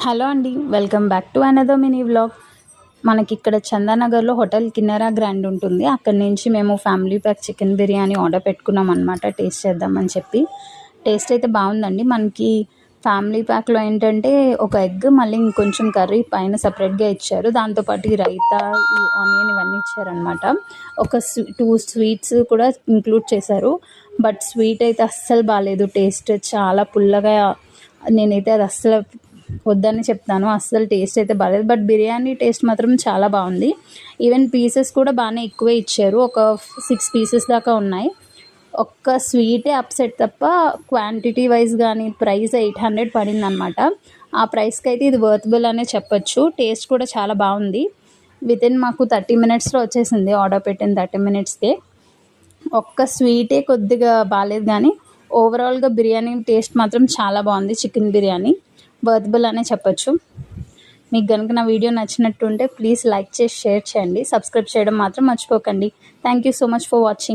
Hello అండి, welcome back to another mini vlog. మనకి ఇక్కడ చందానగర్లో హోటల్ కిన్నెరా గ్రాండ్ ఉంటుంది. అక్కడి నుంచి మేము family pack chicken biryani order పెట్టుకున్నాం అనమాట. టేస్ట్ చేద్దామని చెప్పి. టేస్ట్ అయితే బాగుందండి. మనకి ఫ్యామిలీ ప్యాక్లో ఏంటంటే ఒక ఎగ్, మళ్ళీ ఇంకొంచెం కర్రీ పైన సపరేట్గా ఇచ్చారు. దాంతోపాటు ఈ రైతా, ఈ ఆనియన్ ఇవన్నీ ఇచ్చారనమాట. ఒక 2 స్వీట్స్ కూడా ఇంక్లూడ్ చేశారు. బట్ స్వీట్ అయితే అస్సలు బాగాలేదు. టేస్ట్ చాలా పుల్లగా, నేనైతే అది అస్సలు వద్దని చెప్తాను. అస్సలు టేస్ట్ అయితే బాగాలేదు. బట్ బిర్యానీ టేస్ట్ మాత్రం చాలా బాగుంది. ఈవెన్ పీసెస్ కూడా బాగానే ఎక్కువే ఇచ్చారు. ఒక 6 పీసెస్ దాకా ఉన్నాయి. ఒక్క స్వీటే అప్సెట్ తప్ప క్వాంటిటీ వైజ్ కానీ ప్రైస్ 800 పడింది అనమాట. ఆ ప్రైస్కి అయితే ఇది వర్తబుల్ అనే చెప్పొచ్చు. టేస్ట్ కూడా చాలా బాగుంది. వితిన్ మాకు 30 మినిట్స్లో వచ్చేసింది. ఆర్డర్ పెట్టిన 30 మినిట్స్కే. ఒక్క స్వీటే కొద్దిగా బాగాలేదు, కానీ ఓవరాల్గా బిర్యానీ టేస్ట్ మాత్రం చాలా బాగుంది. చికెన్ బిర్యానీ వర్తబుల్ అనే చెప్పొచ్చు. మీకు కనుక నా వీడియో నచ్చినట్టుంటే ప్లీజ్ లైక్ చేసి షేర్ చేయండి. సబ్స్క్రైబ్ చేయడం మాత్రం మర్చిపోకండి. Thank you so much for watching.